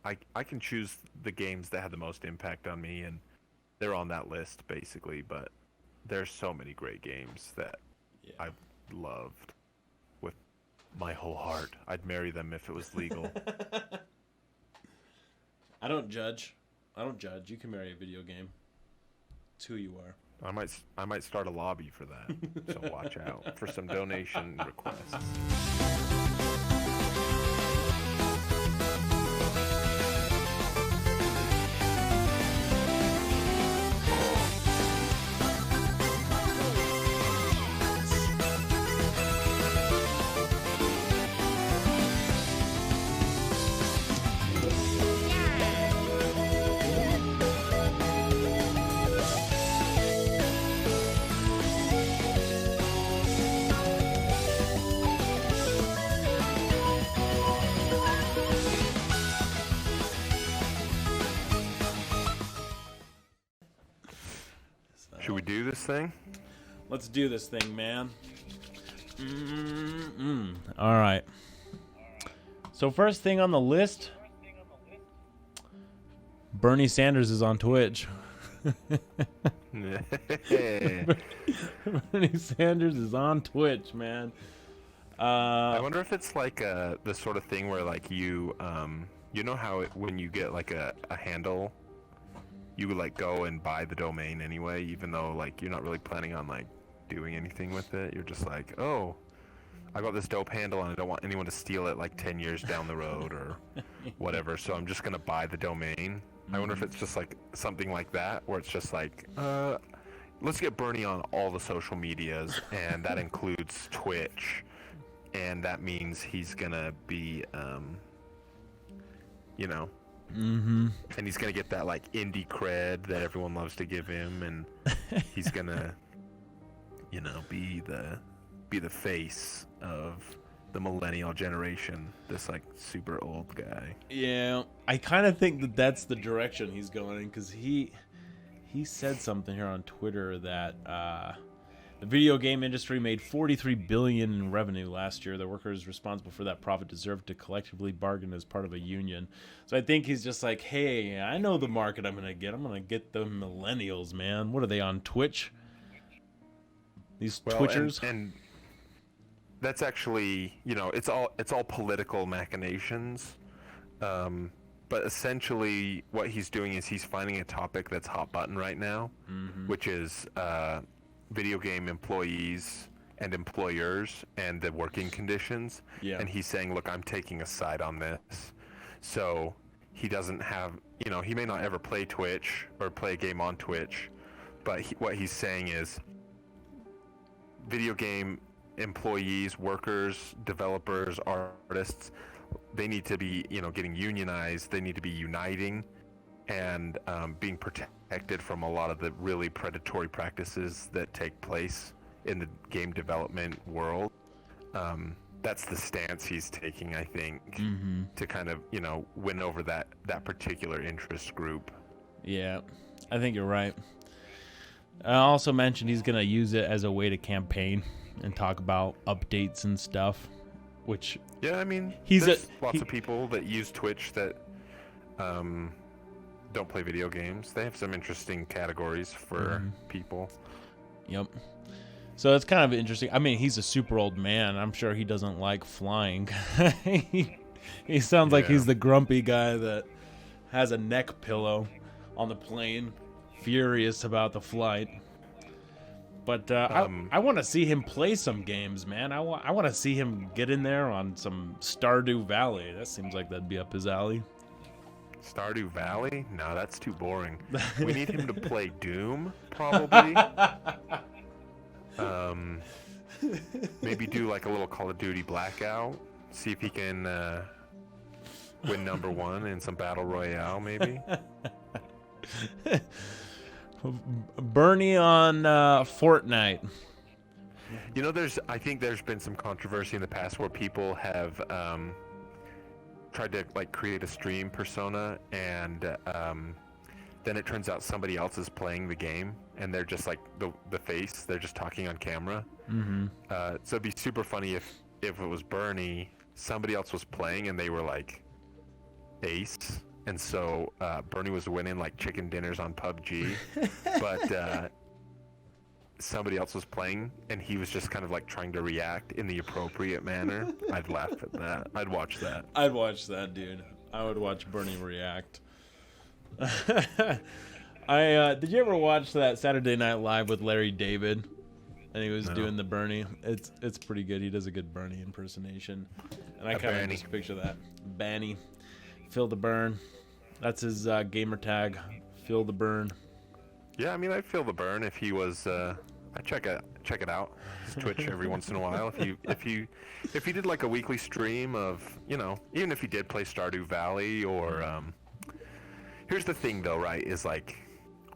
I can choose the games that had the most impact on me, and they're on that list basically. But there's so many great games that Yeah. I've loved with my whole heart. I'd marry them if it was legal. I don't judge. I don't judge. You can marry a video game. It's who you are. I might start a lobby for that. So watch out for some donation requests. Should we do this thing? Let's do this thing, man. All right. So first thing on the list, Bernie Sanders is on Twitch. Bernie Sanders is on Twitch, man. I wonder if it's like the sort of thing where like you know how when you get like a handle, you would like go and buy the domain anyway, even though like you're not really planning on like doing anything with it. You're just like, oh, I got this dope handle and I don't want anyone to steal it like 10 years down the road or whatever, so I'm just gonna buy the domain. I wonder if it's just like something like that, where it's just like, let's get Bernie on all the social medias, and that includes Twitch, and that means he's gonna be, you know, and he's gonna get that like indie cred that everyone loves to give him, and he's gonna, you know, be the face of the millennial generation, this like super old guy. Yeah, I kind of think that that's the direction he's going in, because he said something here on Twitter that the video game industry made $43 billion in revenue last year. The workers responsible for that profit deserve to collectively bargain as part of a union. So I think he's just like, hey, I know the market I'm gonna get. I'm gonna get the millennials, man. What are they on Twitch? These Twitchers. And that's actually, you know, it's all political machinations, but essentially what he's doing is he's finding a topic that's hot button right now, which is video game employees and employers and the working conditions. Yeah. And he's saying, look, I'm taking a side on this. So he doesn't have, you know, he may not ever play Twitch or play a game on Twitch, but what he's saying is video game employees, workers, developers, artists, they need to be, you know, getting unionized. They need to be uniting and being protected from a lot of the really predatory practices that take place in the game development world. That's the stance he's taking, I think, to kind of, you know, win over that particular interest group. Yeah, I think you're right. I also mentioned he's going to use it as a way to campaign and talk about updates and stuff, which... Yeah, I mean, there's lots of people that use Twitch that don't play video games. They have some interesting categories for people. Yep. So it's kind of interesting. I mean, he's a super old man. I'm sure he doesn't like flying. He sounds like he's the grumpy guy that has a neck pillow on the plane, furious about the flight. But I want to see him play some games, man. I want to see him get in there on some Stardew Valley. That seems like that'd be up his alley. Stardew Valley? No, that's too boring. We need him to play Doom, probably. Maybe do like a little Call of Duty Blackout. See if he can win #1 in some Battle Royale, maybe. Bernie on Fortnite. You know, I think there's been some controversy in the past where people have tried to like create a stream persona, and then it turns out somebody else is playing the game, and they're just like the face. They're just talking on camera. So it'd be super funny if it was Bernie, somebody else was playing, and they were like Ace, and so Bernie was winning like chicken dinners on PUBG, but somebody else was playing, and he was just kind of like trying to react in the appropriate manner. I'd laugh at that. I'd watch that. I'd watch that, dude. I would watch Bernie react. Did you ever watch that Saturday Night Live with Larry David? And he was doing the Bernie. It's pretty good. He does a good Bernie impersonation. And I kind of just picture that. Banny. Phil the Burn. That's his gamer tag. Phil the Burn. Yeah, I mean, I'd feel the burn if he was. I check it out. His Twitch every once in a while. If he did like a weekly stream of, you know, even if he did play Stardew Valley or. Here's the thing though, right? Is like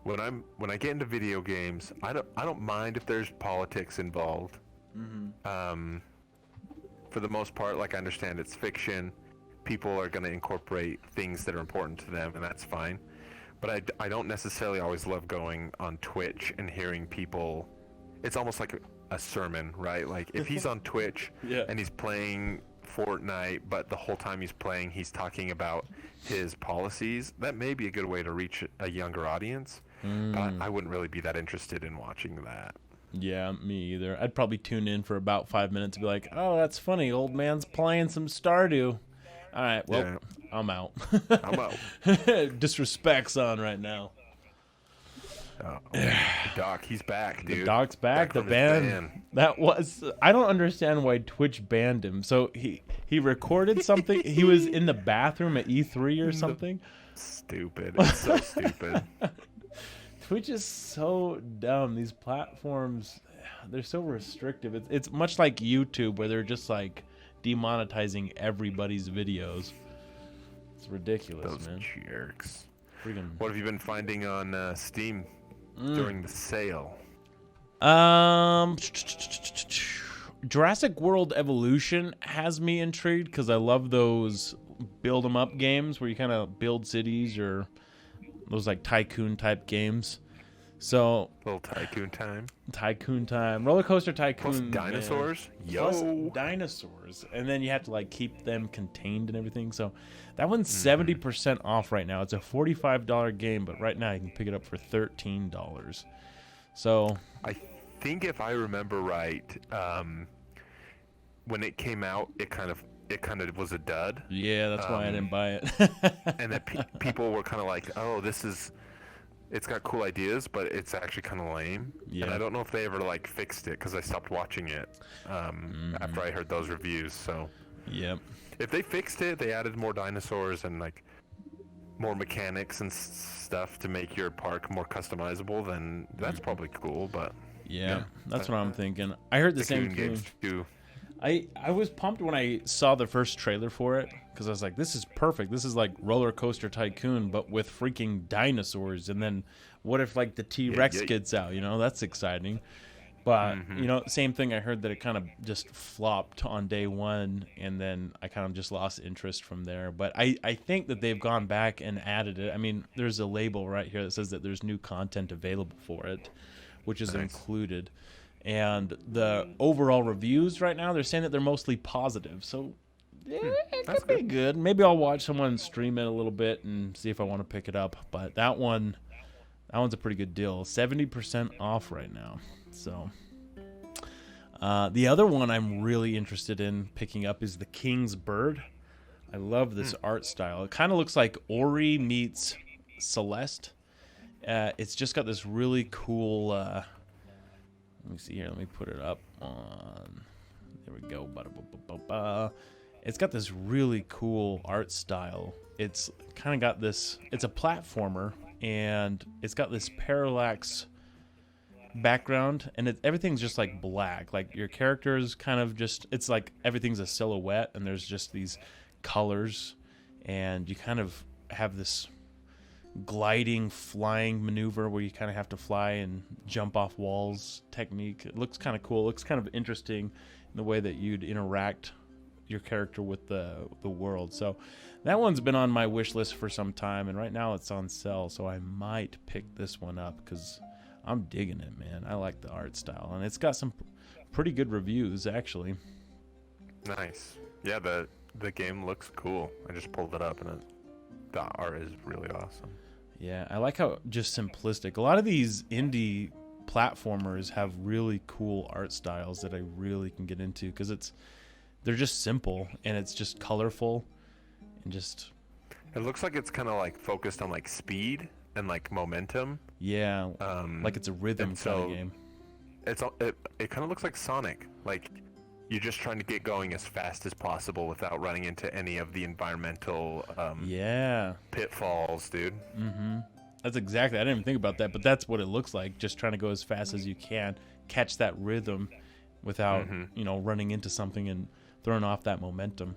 when I get into video games, I don't mind if there's politics involved. Mm-hmm. For the most part, like I understand it's fiction. People are going to incorporate things that are important to them, and that's fine. But I don't necessarily always love going on Twitch and hearing people. It's almost like a sermon, right? Like if he's on Twitch and he's playing Fortnite, but the whole time he's playing, he's talking about his policies, that may be a good way to reach a younger audience. But I wouldn't really be that interested in watching that. Yeah, me either. I'd probably tune in for about 5 minutes and be like, oh, that's funny. Old man's playing some Stardew. All right, well, I'm out. I'm out. Disrespect's on right now. Oh, the Doc, he's back, dude. The Doc's back. The ban. That was. I don't understand why Twitch banned him. So he recorded something. He was in the bathroom at E3 or something. Stupid. It's so stupid. Twitch is so dumb. These platforms, they're so restrictive. It's much like YouTube, where they're just like demonetizing everybody's videos. It's ridiculous. Those man. Jerks. Freaking. What have you been finding on Steam during the sale? Jurassic World Evolution has me intrigued because I love those build 'em up games where you kind of build cities, or those like tycoon type games. So little tycoon time. Roller Coaster Tycoon. Plus dinosaurs. Man. Plus dinosaurs, and then you have to like keep them contained and everything. So that one's 70% off right now. It's a $45 game, but right now you can pick it up for $13. So I think if I remember right, when it came out, it kind of was a dud. Yeah, that's why I didn't buy it. And that people were kind of like, oh, it's got cool ideas, but it's actually kind of lame. Yeah. And I don't know if they ever like fixed it, because I stopped watching it after I heard those reviews. So yep. If they fixed it, they added more dinosaurs and like more mechanics and stuff to make your park more customizable, then that's probably cool. But yeah, that's what I'm thinking. I heard the same thing. Games too. I was pumped when I saw the first trailer for it, because I was like, this is perfect. This is like Roller Coaster Tycoon, but with freaking dinosaurs. And then what if like the T-Rex gets out? You know, that's exciting. But, you know, same thing. I heard that it kind of just flopped on day one, and then I kind of just lost interest from there. But I think that they've gone back and added it. I mean, there's a label right here that says that there's new content available for it, which is included. And the overall reviews right now, they're saying that they're mostly positive. So yeah, it could be good. Maybe I'll watch someone stream it a little bit and see if I want to pick it up. But that one's a pretty good deal. 70% off right now. So the other one I'm really interested in picking up is the King's Bird. I love this art style. It kind of looks like Ori meets Celeste. It's just got this really cool... let me see here. Let me put it up on... There we go. It's got this really cool art style. It's kind of got this... It's a platformer, and it's got this parallax background, and everything's just like black. Like your character is kind of just... It's like everything's a silhouette, and there's just these colors, and you kind of have this gliding flying maneuver where you kind of have to fly and jump off walls technique. It looks kind of cool. It looks kind of interesting in the way that you'd interact your character with the world. So that one's been on my wish list for some time, and right now it's on sale, so I might pick this one up because I'm digging it, man. I like the art style, and it's got some pretty good reviews actually. Nice. Yeah, the game looks cool. I just pulled it up, and it the art is really awesome. Yeah, I like how just simplistic. A lot of these indie platformers have really cool art styles that I really can get into because they're just simple and it's just colorful and just. It looks like it's kind of like focused on like speed and like momentum. Yeah, like it's a rhythm kind of game. It kind of looks like Sonic. Like you're just trying to get going as fast as possible without running into any of the environmental pitfalls, dude. Mm-hmm. That's exactly. I didn't even think about that, but that's what it looks like. Just trying to go as fast as you can, catch that rhythm without running into something and throwing off that momentum.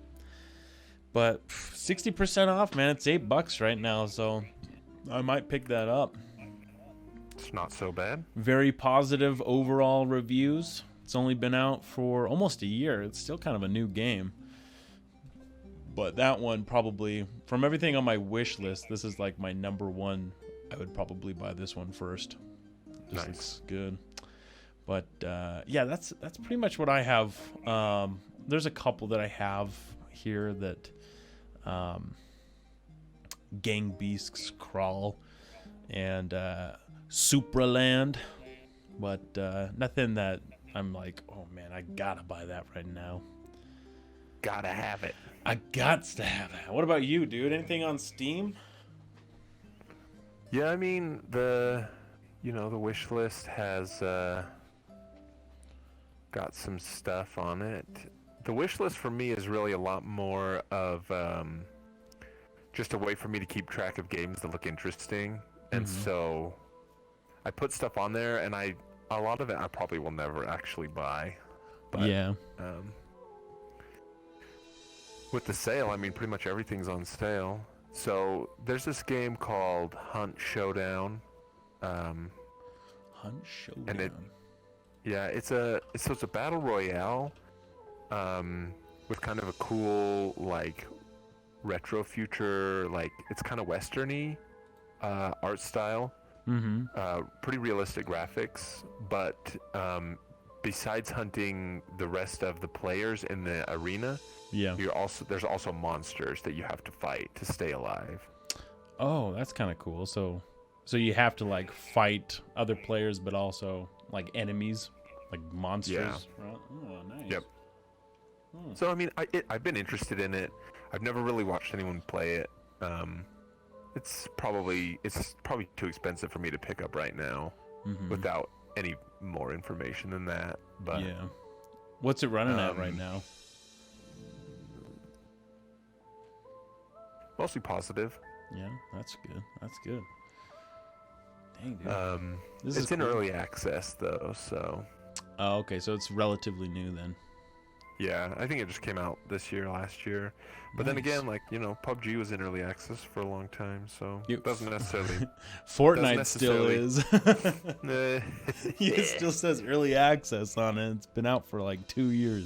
But 60% off, man. It's $8 right now, so I might pick that up. It's not so bad. Very positive overall reviews. It's only been out for almost a year. It's still kind of a new game. But that one probably, from everything on my wish list, this is like my number one. I would probably buy this one first. This looks good. But yeah, that's pretty much what I have. There's a couple that I have here that Gang Beasts Crawl and Supraland, but nothing that I'm like, oh man, I gotta buy that right now. Gotta have it. I gots to have that. What about you, dude? Anything on Steam? Yeah, I mean the wish list has got some stuff on it. The wish list for me is really a lot more of just a way for me to keep track of games that look interesting, and so I put stuff on there, and a lot of it I probably will never actually buy. But, yeah. With the sale, I mean, pretty much everything's on sale. So there's this game called Hunt Showdown. Hunt Showdown. And it's a battle royale, with kind of a cool like retro future, like it's kind of westerny art style. Pretty realistic graphics, but besides hunting the rest of the players in the arena, there's also monsters that you have to fight to stay alive. Oh, that's kind of cool. So you have to like fight other players, but also like enemies, like monsters. Yeah. Right? Oh, nice. Yep. So I mean, I've been interested in it. I've never really watched anyone play it. It's probably too expensive for me to pick up right now without any more information than that. But yeah, what's it running at right now? Mostly positive. Yeah, that's good. That's good. Dang, dude. It's in early access though, so. Oh, okay. So it's relatively new then. Yeah, I think it just came out last year. But then again, like, PUBG was in early access for a long time, so it doesn't necessarily... Fortnite still is. It still says early access on it. It's been out for like 2 years.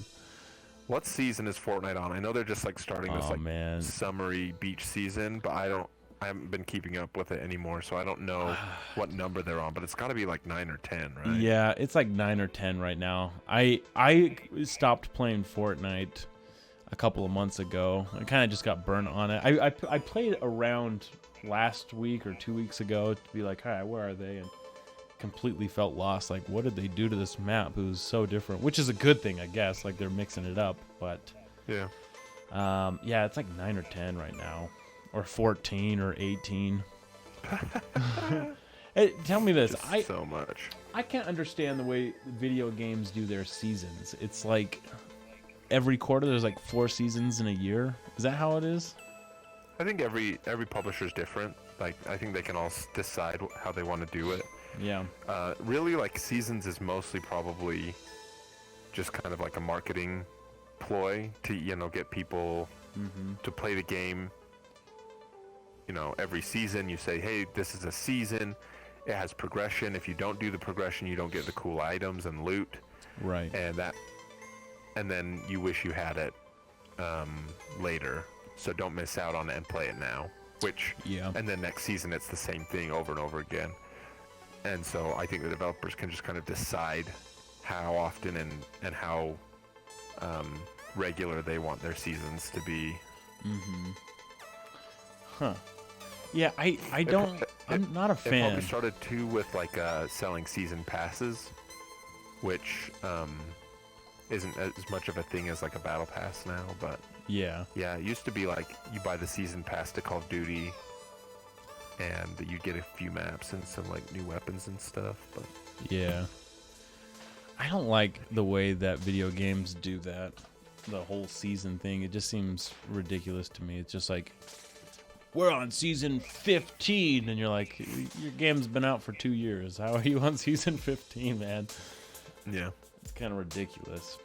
What season is Fortnite on? I know they're just like starting this summery beach season, but I haven't been keeping up with it anymore, so I don't know what number they're on, but it's got to be like 9 or 10, right? Yeah, it's like 9 or 10 right now. I stopped playing Fortnite a couple of months ago. I kind of just got burnt on it. I played around last week or 2 weeks ago to be like, all right, where are they? And completely felt lost. Like, what did they do to this map? It was so different, which is a good thing, I guess. Like, they're mixing it up, but yeah, it's like 9 or 10 right now. Or 14 or 18. Hey, tell me this. So much. I can't understand the way video games do their seasons. It's like every quarter there's like 4 seasons in a year. Is that how it is? I think every publisher is different. Like, I think they can all decide how they want to do it. Yeah. Really, like, seasons is mostly probably just kind of like a marketing ploy to, get people to play the game. Every season you say, hey, this is a season. It has progression. If you don't do the progression, you don't get the cool items and loot. Right. And then you wish you had it later. So don't miss out on it and play it now. And then next season it's the same thing over and over again. And so I think the developers can just kind of decide how often and how regular they want their seasons to be. Huh. Yeah, I don't. I'm not a It probably fan. started too with like selling season passes, which isn't as much of a thing as like a battle pass now. But Yeah. yeah, it used to be like you buy the season pass to Call of Duty, and you get a few maps and some like new weapons and stuff. But Yeah. I don't like the way that video games do that. The whole season thing. It just seems ridiculous to me. It's just like, we're on season 15, and you're like, your game's been out for 2 years. How are you on season 15, man? yeah, It's kind of ridiculous.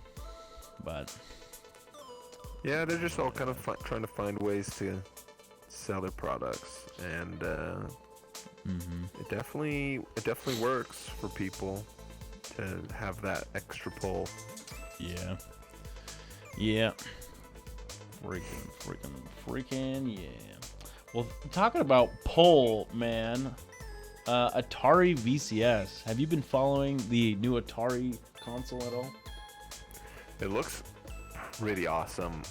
But yeah, they're just all kind of trying to find ways to sell their products, and it definitely works for people to have that extra pull. yeah. Yeah. Freaking, yeah. Well, talking about pull, man, Atari VCS. Have you been following the new Atari console at all? It looks really awesome,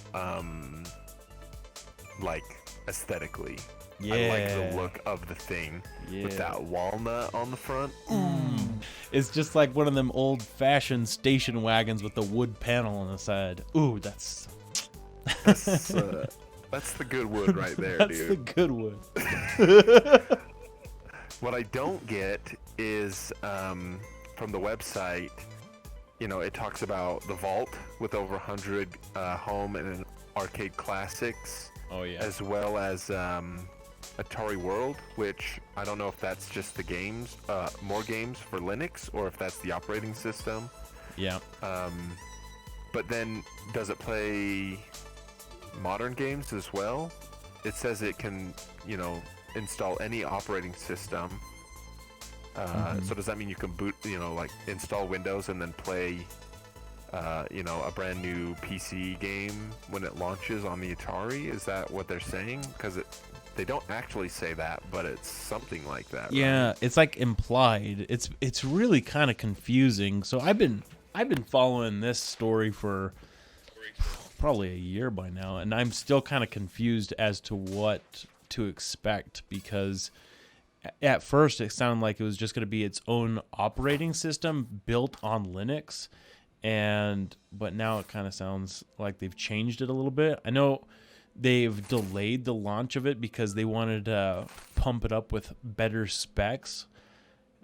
like aesthetically. Yeah. I like the look of the thing with that walnut on the front. It's just like one of them old-fashioned station wagons with the wood panel on the side. Ooh, that's That's the good wood right there, that's dude. the good wood. What I don't get is from the website, it talks about the vault with over 100 home and arcade classics, Oh yeah. as well as Atari World, which I don't know if that's just the games, more games for Linux, or if that's the operating system. Yeah. But then, does it play modern games as well? It says it can, install any operating system. So does that mean you can boot, like install Windows and then play, a brand new PC game when it launches on the Atari? Is that what they're saying? Because they don't actually say that, but it's something like that. Yeah, right? it's like implied. It's really kind of confusing. So I've been following this story for probably a year by now, and I'm still kind of confused as to what to expect, because at first it sounded like it was just going to be its own operating system built on Linux, but now it kind of sounds like they've changed it a little bit. I know they've delayed the launch of it because they wanted to pump it up with better specs,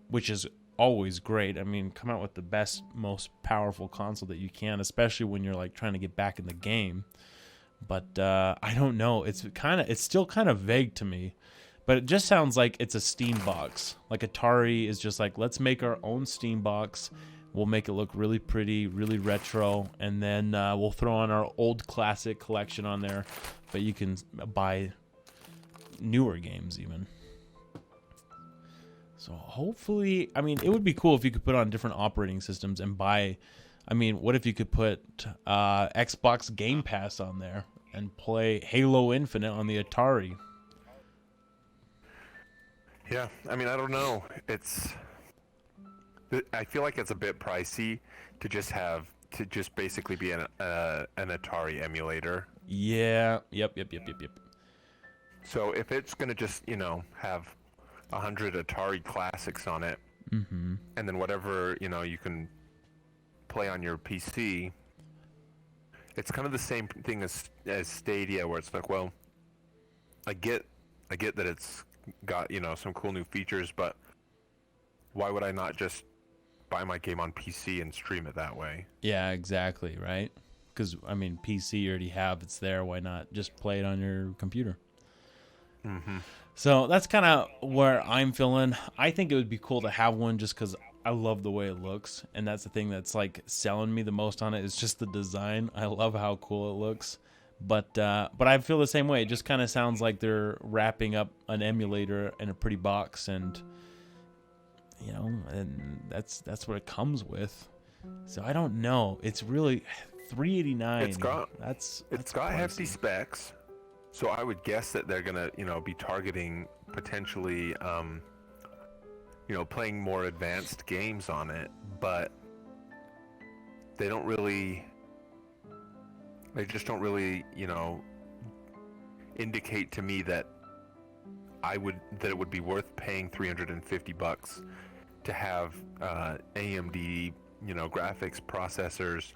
which is always great. I mean, come out with the best, most powerful console that you can, especially when you're like trying to get back in the game. But I don't know. It's still kind of vague to me. But it just sounds like it's a Steam box. Like Atari is just like, let's make our own Steam box. We'll make it look really pretty, really retro, and then we'll throw on our old classic collection on there. But you can buy newer games even. So hopefully, I mean, it would be cool if you could put on different operating systems and buy. I mean, what if you could put Xbox Game Pass on there and play Halo Infinite on the Atari? Yeah, I mean, I don't know. I feel like it's a bit pricey to just basically be an Atari emulator. Yeah. Yep. So if it's gonna just have 100 Atari classics on it, and then whatever you can play on your PC, it's kind of the same thing as Stadia, where it's like, well, I get that it's got some cool new features, but why would I not just buy my game on PC and stream it that way? Yeah, exactly, right? Because, I mean, PC you already have, it's there. Why not just play it on your computer? So that's kind of where I'm feeling. I think it would be cool to have one just because I love the way it looks. And that's the thing that's like selling me the most on it is just the design. I love how cool it looks. But I feel the same way. It just kind of sounds like they're wrapping up an emulator in a pretty box, and and that's what it comes with. So I don't know. It's really $389. It's got hefty specs. So I would guess that they're gonna be targeting potentially playing more advanced games on it, but they just don't really indicate to me that it would be worth paying $350 to have AMD, graphics processors,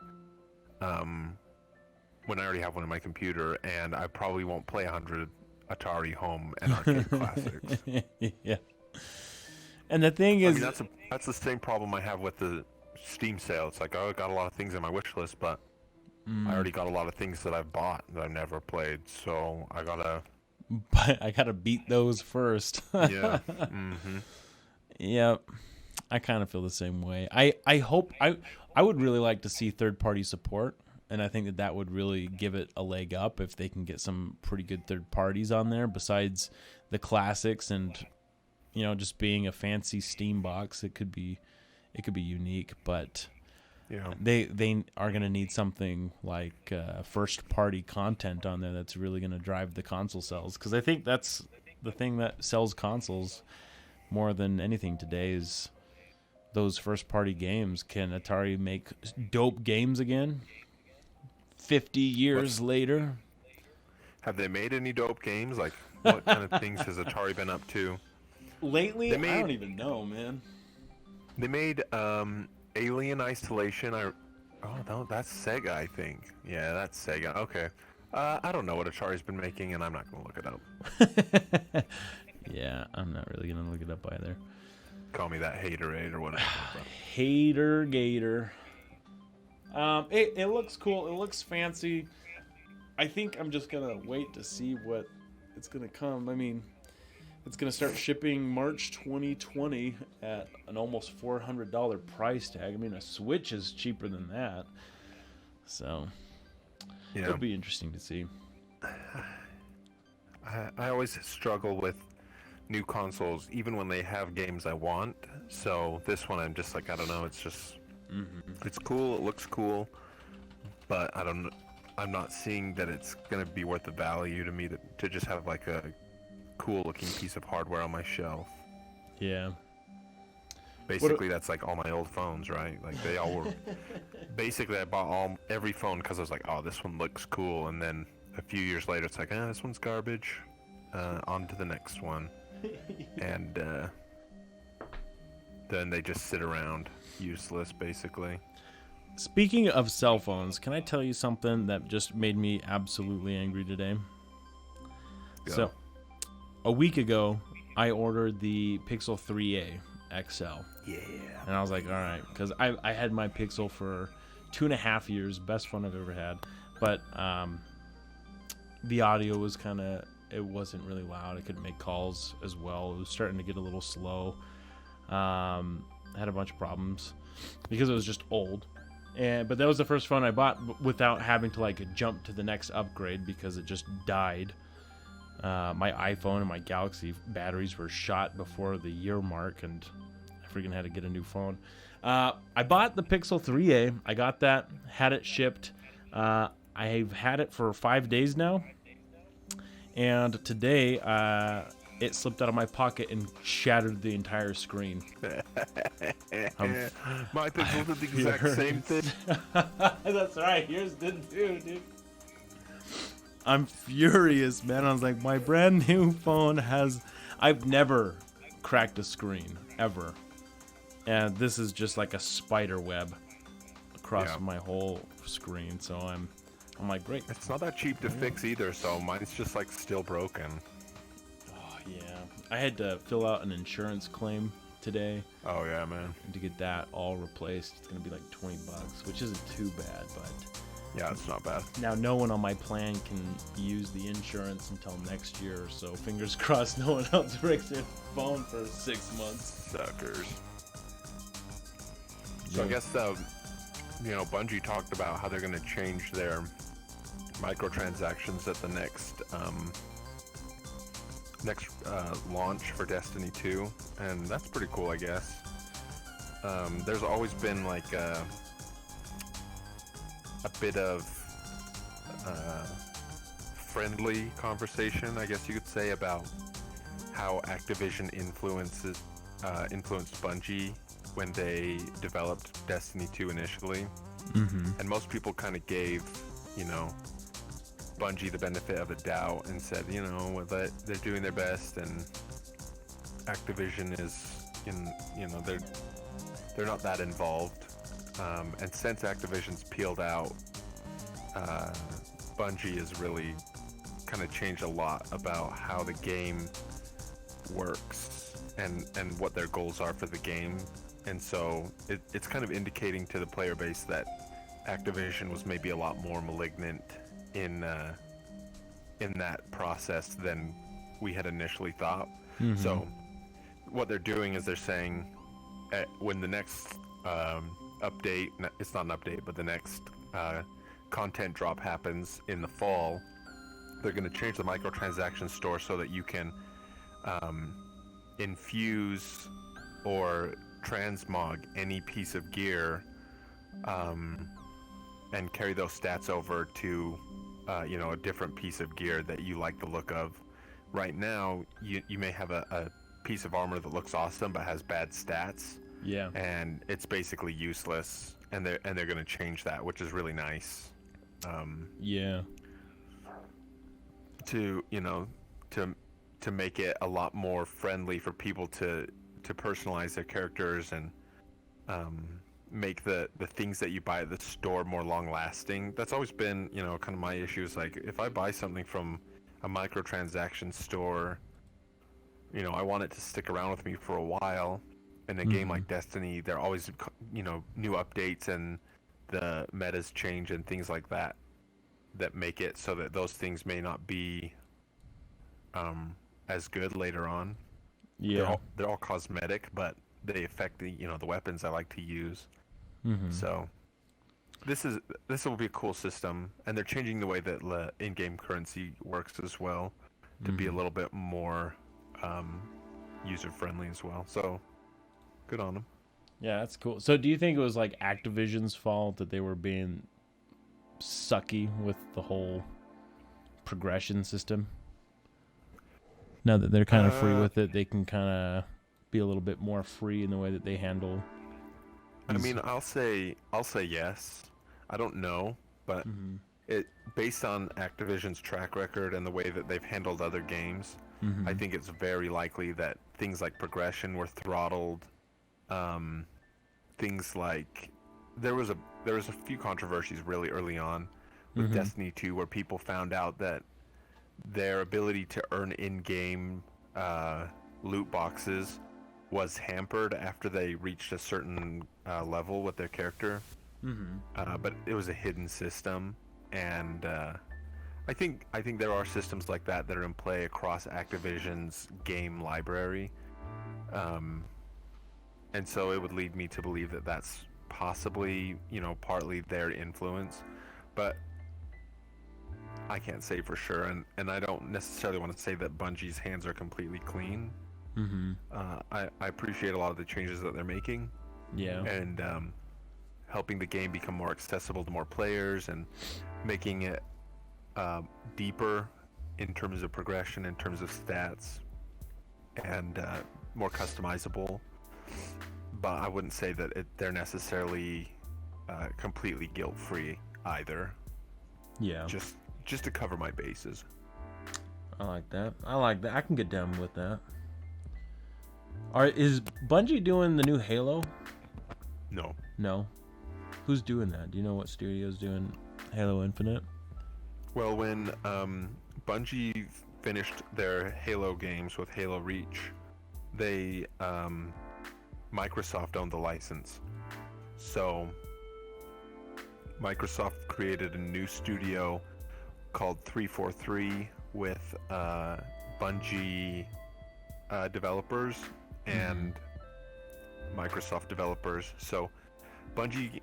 when I already have one in my computer, and I probably won't play 100 Atari home and arcade classics. Yeah. And the thing is, that's the same problem I have with the Steam sale. It's like, oh, I got a lot of things in my wish list, but I already got a lot of things that I've bought that I've never played, so I gotta beat those first. Yeah. Mm-hmm. Yep. I kind of feel the same way. I hope I would really like to see third-party support, and I think that would really give it a leg up if they can get some pretty good third parties on there besides the classics and just being a fancy Steam box. It could be unique, but yeah, they are going to need something like first-party content on there that's really going to drive the console sales, because I think that's the thing that sells consoles more than anything today is those first-party games. Can Atari make dope games again 50 years later? Have they made any dope games? Like, what kind of things has Atari been up to? Lately, I don't even know, man. They made Alien Isolation. No, that's Sega, I think. Yeah, that's Sega. Okay. I don't know what Atari's been making, and I'm not going to look it up. Yeah, I'm not really going to look it up either. Call me that haterade or whatever. Hater Gator. It looks cool. It looks fancy. I think I'm just going to wait to see what it's going to come. I mean, it's going to start shipping March 2020 at an almost $400 price tag. I mean, a Switch is cheaper than that. So, it'll be interesting to see. I always struggle with new consoles, even when they have games I want. So this one, I'm just like, I don't know. It's just, it's cool. It looks cool, but I'm not seeing that it's gonna be worth the value to me to just have like a cool looking piece of hardware on my shelf. Yeah. Basically, that's like all my old phones, right? Like they all were. Basically, I bought every phone because I was like, oh, this one looks cool, and then a few years later, it's like, this one's garbage. On to the next one. And then they just sit around useless, basically. Speaking of cell phones, can I tell you something that just made me absolutely angry today? Go. So, a week ago, I ordered the Pixel 3a XL. Yeah. And I was like, all right, because I had my Pixel for 2.5 years, best phone I've ever had. But the audio was it wasn't really loud. I couldn't make calls as well. It was starting to get a little slow. I had a bunch of problems because it was just old. But that was the first phone I bought without having to like jump to the next upgrade because it just died. My iPhone and my Galaxy batteries were shot before the year mark, and I freaking had to get a new phone. I bought the Pixel 3a. I got that, had it shipped. I've had it for 5 days now. And today, it slipped out of my pocket and shattered the entire screen. My Pixel did the exact same thing. That's right. Yours did too, dude. I'm furious, man. I was like, my brand new phone I've never cracked a screen, ever. And this is just like a spider web across my whole screen. So I'm like, great. It's not that cheap to fix either, so mine's just like still broken. Oh, yeah. I had to fill out an insurance claim today. Oh, yeah, man. To get that all replaced. It's going to be like $20, which isn't too bad, but... Yeah, it's not bad. Now, no one on my plan can use the insurance until next year, so fingers crossed no one else breaks their phone for 6 months. Suckers. So I guess, Bungie talked about how they're going to change their microtransactions at the next launch for Destiny 2, and that's pretty cool, I guess. There's always been like a bit of friendly conversation, I guess you could say, about how Activision influenced Bungie when they developed Destiny 2 initially. And most people kind of gave, Bungie the benefit of the doubt and said, that they're doing their best, and Activision is they're not that involved. And since Activision's peeled out, Bungie has really kind of changed a lot about how the game works and what their goals are for the game. And so it's kind of indicating to the player base that Activision was maybe a lot more malignant in that process than we had initially thought. Mm-hmm. So what they're doing is they're saying when the next update, it's not an update, but the next content drop happens in the fall, they're going to change the microtransaction store so that you can infuse or transmog any piece of gear and carry those stats over to a different piece of gear that you like the look of. Right now, you may have a piece of armor that looks awesome but has bad stats. Yeah. And it's basically useless, and they're going to change that, which is really nice. Yeah. To make it a lot more friendly for people to personalize their characters and make the things that you buy at the store more long lasting. That's always been, kind of my issue is like, if I buy something from a microtransaction store, I want it to stick around with me for a while. In a game like Destiny, there are always, new updates and the metas change and things like that make it so that those things may not be as good later on. Yeah. They're all cosmetic, but they affect the weapons I like to use. Mm-hmm. So this will be a cool system, and they're changing the way that in-game currency works as well to be a little bit more user-friendly as well. So good on them. Yeah, that's cool. So do you think it was like Activision's fault that they were being sucky with the whole progression system? Now that they're kind of free with it, they can kind of be a little bit more free in the way that they handle. I mean, I'll say yes. I don't know, but it based on Activision's track record and the way that they've handled other games, I think it's very likely that things like progression were throttled. Things like there was a few controversies really early on with Destiny 2 where people found out that their ability to earn in-game loot boxes was hampered after they reached a certain level with their character. But it was a hidden system, and I think there are systems like that are in play across Activision's game library. And so it would lead me to believe that that's possibly, partly their influence, but I can't say for sure, and I don't necessarily want to say that Bungie's hands are completely clean. I appreciate a lot of the changes that they're making. Yeah. And helping the game become more accessible to more players and making it deeper in terms of progression, in terms of stats, and more customizable. But I wouldn't say that they're necessarily completely guilt-free either. Yeah. Just to cover my bases. I like that. I can get down with that. Is Bungie doing the new Halo? No. Who's doing that? Do you know what studio's doing Halo Infinite? Well, when Bungie finished their Halo games with Halo Reach, they Microsoft owned the license. So Microsoft created a new studio called 343 with Bungie developers and Microsoft developers. So Bungie,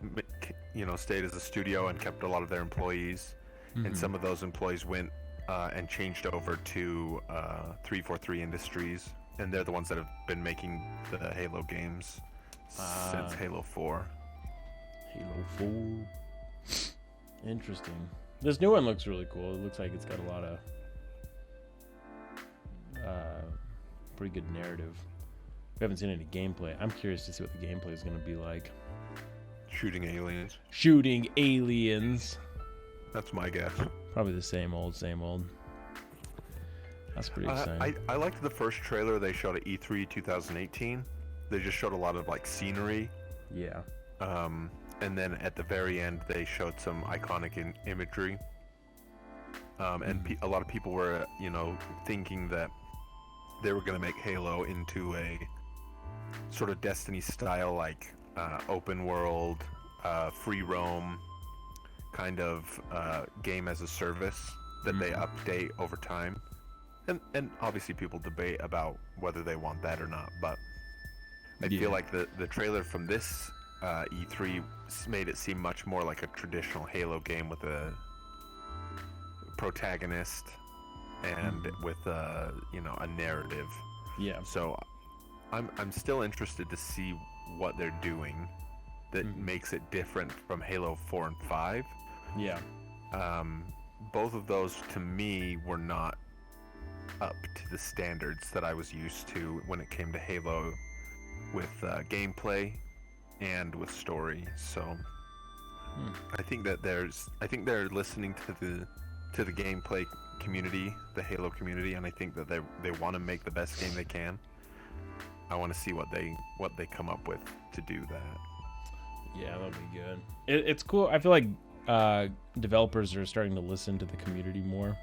stayed as a studio and kept a lot of their employees, and some of those employees went and changed over to 343 Industries, and they're the ones that have been making the Halo games since Halo 4. Halo 4. Interesting. This new one looks really cool. It looks like it's got a lot of pretty good narrative. We haven't seen any gameplay. I'm curious to see what the gameplay is going to be like. Shooting aliens. Shooting aliens. That's my guess. Probably the same old, same old. That's pretty exciting. I liked the first trailer they showed at E3 2018. They just showed a lot of like scenery. Yeah. And then at the very end, they showed some iconic imagery. And a lot of people were, thinking that they were going to make Halo into a sort of Destiny style, like open world, free roam kind of game as a service that they update over time. And obviously people debate about whether they want that or not, but I feel like the trailer from this E3 made it seem much more like a traditional Halo game with a protagonist and with a narrative. Yeah. So I'm still interested to see what they're doing that makes it different from Halo 4 and 5. Yeah. Both of those to me were not up to the standards that I was used to when it came to Halo with gameplay and with story. So I think they're listening to the gameplay community, the Halo community, and I think that they want to make the best game they can. I want to see what they come up with to do that. Yeah, that'll be good. It's cool. I feel like developers are starting to listen to the community more.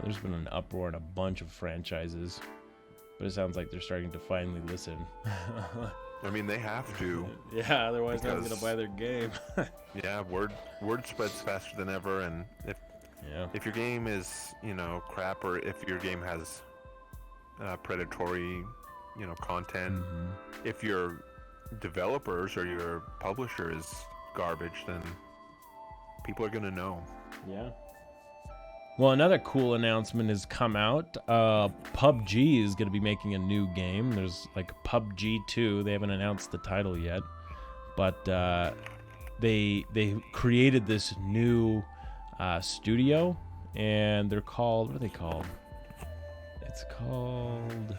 There's been an uproar in a bunch of franchises, but it sounds like they're starting to finally listen. I mean, they have to. Yeah, otherwise no one's gonna buy their game. Yeah, word spreads faster than ever, and if your game is crap, or if your game has predatory content, if your developers or your publisher is garbage, then people are gonna know. Yeah. Well, another cool announcement has come out. PUBG is going to be making a new game. There's like PUBG 2. They haven't announced the title yet, but they created this new studio, and they're called, what are they called? It's called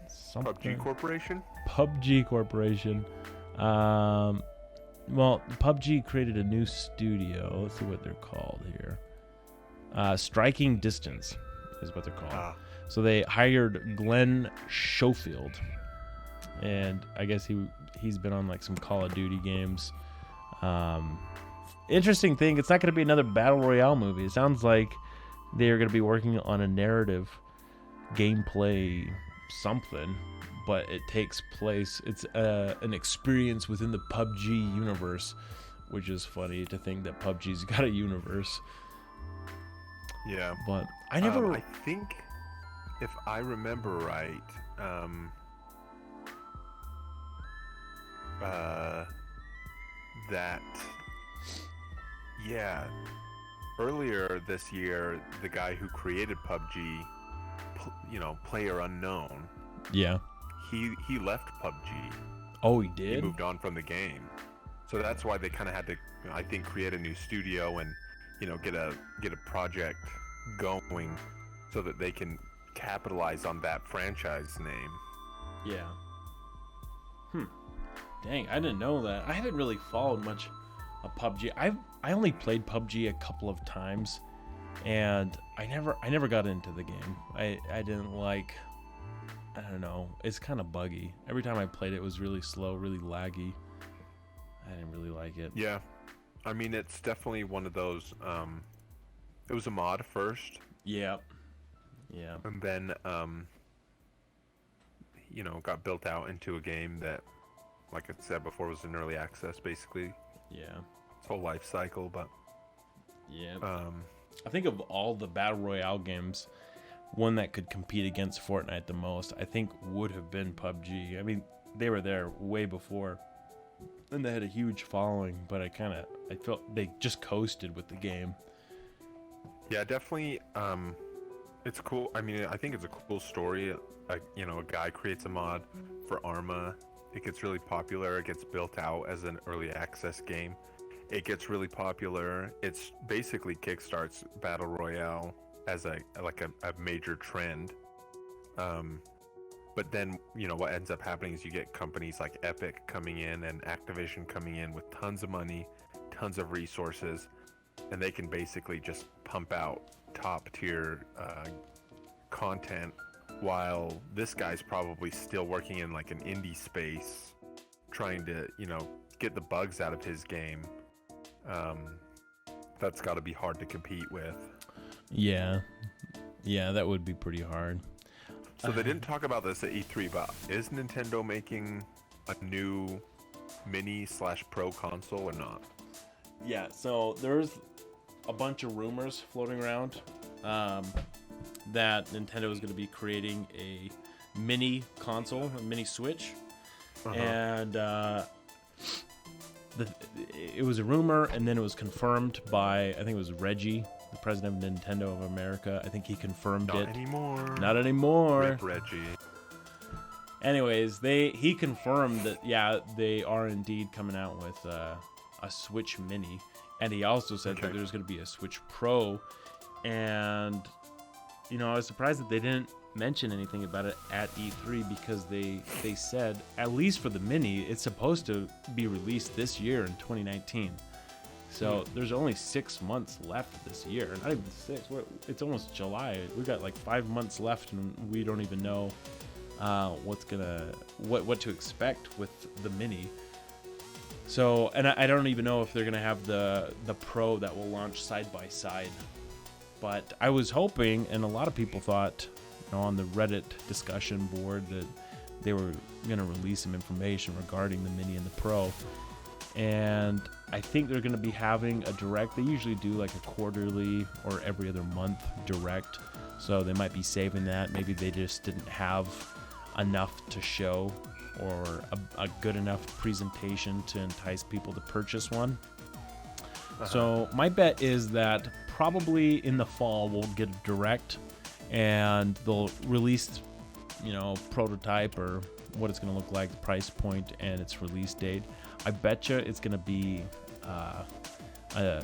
something. PUBG Corporation? PUBG Corporation. Well, PUBG created a new studio. Let's see what they're called here. Striking Distance is what they're called. So they hired Glenn Schofield, and I guess he's been on like some Call of Duty games. Interesting thing, it's not going to be another Battle Royale movie. It sounds like they're going to be working on a narrative gameplay something, but it takes place, it's an experience within the PUBG universe, which is funny to think that PUBG's got a universe. Yeah, but I never. I think, if I remember right, earlier this year, the guy who created PUBG, Player Unknown. Yeah. He left PUBG. Oh, he did? He moved on from the game, so that's why they kind of had to, I think, create a new studio and get a project going so that they can capitalize on that franchise name. Yeah. Dang, I didn't know that. I haven't really followed much of PUBG. I only played PUBG a couple of times, and I never got into the game. I didn't like. I don't know. It's kind of buggy. Every time I played it, it was really slow, really laggy. I didn't really like it. Yeah. I mean, it's definitely one of those, it was a mod first. Yeah. And then, got built out into a game that, like I said before, was in early access, basically. Yeah. Its whole life cycle, but... Yeah. I think of all the Battle Royale games, one that could compete against Fortnite the most, I think would have been PUBG. I mean, they were there way before. And they had a huge following, but I felt they just coasted with the game. Yeah, definitely. It's cool. I mean, I think it's a cool story. A guy creates a mod for Arma. It gets really popular. It gets built out as an early access game. It gets really popular. It's basically kickstarts Battle Royale as a major trend. But then, what ends up happening is you get companies like Epic coming in and Activision coming in with tons of money, tons of resources, and they can basically just pump out top tier content, while this guy's probably still working in like an indie space, trying to, get the bugs out of his game. That's got to be hard to compete with. Yeah, that would be pretty hard. So they didn't talk about this at E3, but is Nintendo making a new mini/pro console or not? Yeah, so there's a bunch of rumors floating around that Nintendo is going to be creating a mini console, a mini Switch, and it was a rumor, and then it was confirmed by, I think it was Reggie, the president of Nintendo of America. I think he confirmed Not it. Not anymore. Rip Reggie. Anyways, he confirmed that, yeah, they are indeed coming out with a Switch Mini, and he also said that there's going to be a Switch Pro, and I was surprised that they didn't mention anything about it at E3, because they said, at least for the Mini, it's supposed to be released this year in 2019. So there's only 6 months left this year. Not even 6. It's almost July. We got like 5 months left, and we don't even know what to expect with the Mini. So, and I don't even know if they're gonna have the Pro that will launch side by side. But I was hoping, and a lot of people thought, on the Reddit discussion board, that they were gonna release some information regarding the Mini and the Pro. And I think they're going to be having a direct. They usually do like a quarterly or every other month direct, so they might be saving that. Maybe they just didn't have enough to show, or a good enough presentation to entice people to purchase one. So my bet is that probably in the fall we'll get a direct, and they'll release, prototype or what it's going to look like, the price point, and its release date. I betcha it's going to be a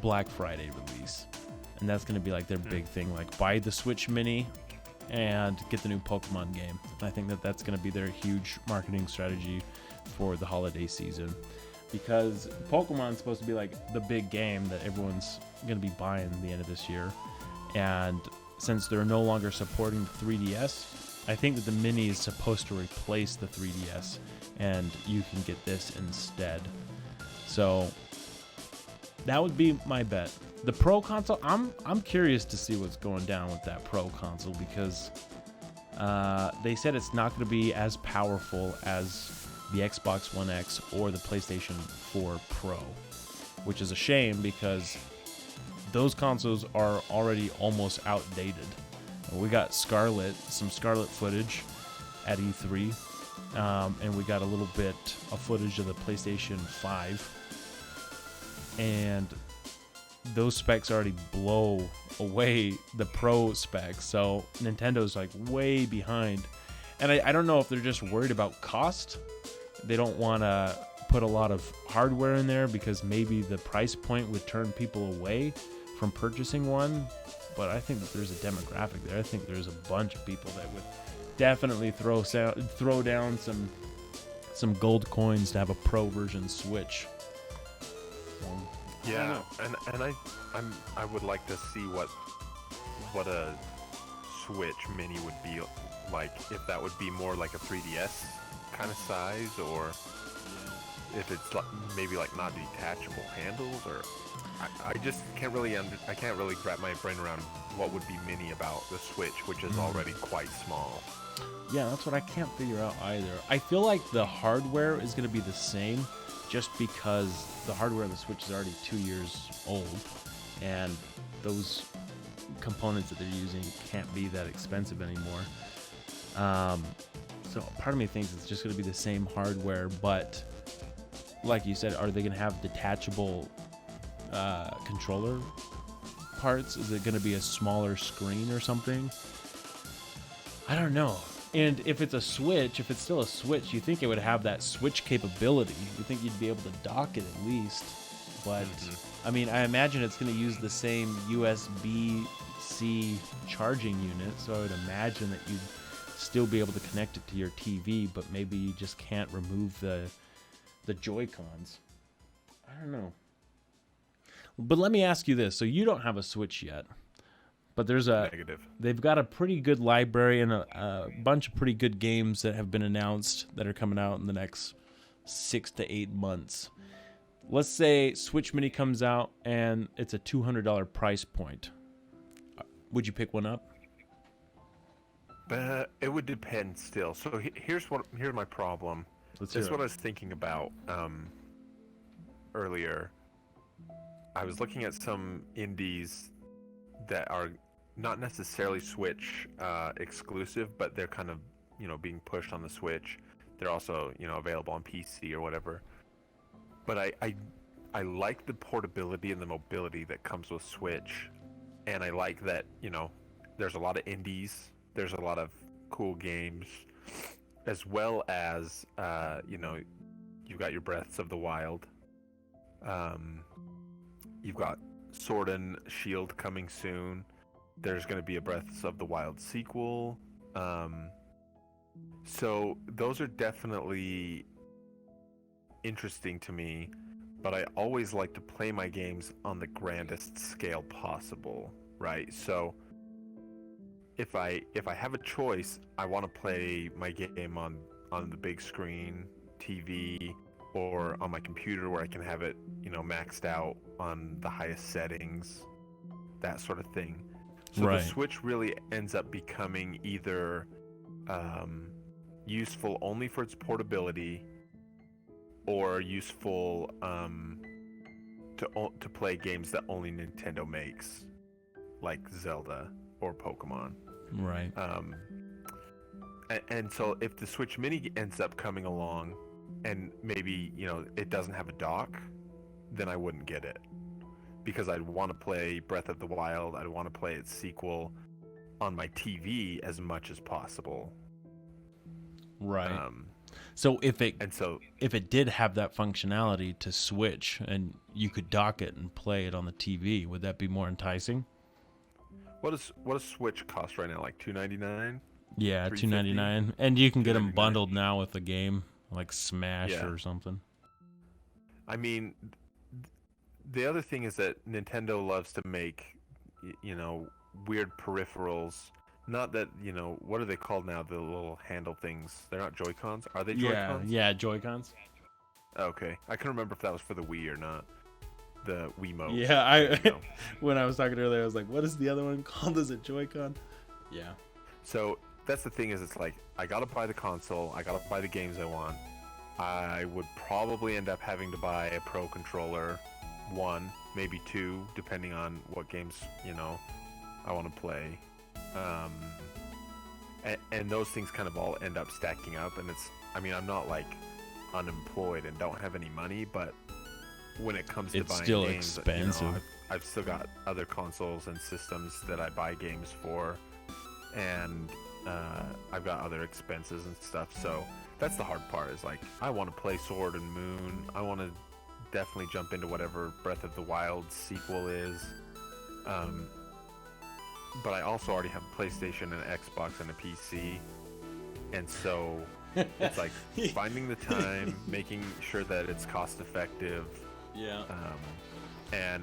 Black Friday release. And that's going to be like their big thing, like buy the Switch Mini and get the new Pokemon game. I think that that's going to be their huge marketing strategy for the holiday season. Because Pokemon's supposed to be like the big game that everyone's going to be buying at the end of this year. And since they're no longer supporting the 3DS, I think that the Mini is supposed to replace the 3DS, and you can get this instead. So that would be my bet. The Pro console, I'm curious to see what's going down with that Pro console, because they said it's not going to be as powerful as the Xbox One X or the PlayStation 4 Pro, which is a shame because those consoles are already almost outdated. We got some Scarlet footage at E3, and we got a little bit of footage of the PlayStation 5, and those specs already blow away the Pro specs, so Nintendo's like way behind. And I don't know if they're just worried about cost. They don't want to put a lot of hardware in there because maybe the price point would turn people away from purchasing one. But I think that there's a demographic there. I think there's a bunch of people that would definitely throw down some gold coins to have a Pro version Switch. Yeah, and I would like to see what a Switch Mini would be like, if that would be more like a 3DS kind of size, or if it's like, maybe like not detachable handles, or I just can't really wrap my brain around what would be mini about the Switch, which is already quite small. Yeah, that's what I can't figure out either. I feel like the hardware is going to be the same, just because the hardware of the Switch is already 2 years old, and those components that they're using can't be that expensive anymore. So part of me thinks it's just going to be the same hardware, but like you said, are they going to have detachable controller parts? Is it going to be a smaller screen or something? I don't know. And if it's a Switch, if it's still a Switch, you think it would have that Switch capability. You think you'd be able to dock it at least. But, I mean, I imagine it's going to use the same USB-C charging unit, so I would imagine that you'd still be able to connect it to your TV, but maybe you just can't remove the Joy-Cons. I don't know. But let me ask you this. So you don't have a Switch yet, but Negative. they've got a pretty good library and a bunch of pretty good games that have been announced that are coming out in the next 6 to 8 months. Let's say Switch Mini comes out and it's a $200 price point. Would you pick one up? It would depend still. So here's my problem. Let's This hear is it. what I was thinking about earlier. I was looking at some indies that are not necessarily Switch exclusive, but they're kind of, being pushed on the Switch. They're also, available on PC or whatever. But I like the portability and the mobility that comes with Switch. And I like that, there's a lot of indies. There's a lot of cool games. As well as, you've got your Breaths of the Wild. You've got Sword and Shield coming soon. There's going to be a Breaths of the Wild sequel. So those are definitely interesting to me, but I always like to play my games on the grandest scale possible, right? So if I have a choice, I want to play my game on the big screen, TV, or on my computer where I can have it, maxed out on the highest settings, that sort of thing. So Right. the Switch really ends up becoming either useful only for its portability, or useful to play games that only Nintendo makes, like Zelda or Pokemon. Right. And so if the Switch Mini ends up coming along, and maybe it doesn't have a dock, then I wouldn't get it, because I'd want to play Breath of the Wild. I'd want to play its sequel on my TV as much as possible. Right. So if it And so did have that functionality to switch and you could dock it and play it on the TV, would that be more enticing? what does Switch cost right now? Like $299? Yeah, $350? $299, and you can get them $299. bundled now with a game like Smash Yeah. or something. I mean, the other thing is that Nintendo loves to make, weird peripherals. Not that, what are they called now? The little handle things. They're not Joy-Cons? Are they Joy-Cons? Yeah, Joy-Cons. Okay. I couldn't remember if that was for the Wii or not. The Wiimote. Yeah, when I was talking earlier, I was like, what is the other one called? Is it Joy-Con? Yeah. So that's the thing, is it's like, I gotta buy the console, I gotta buy the games I want. I would probably end up having to buy a Pro controller, 1, maybe 2, depending on what games, I want to play. And those things kind of all end up stacking up, and I'm not like unemployed and don't have any money, but when it comes to It's buying still games, expensive. I've still got other consoles and systems that I buy games for, and I've got other expenses and stuff. So that's the hard part, is like, I want to play Sword and Moon. I want to definitely jump into whatever Breath of the Wild sequel is. But I also already have a PlayStation and an Xbox and a PC. And so it's like finding the time, making sure that it's cost effective, Yeah. and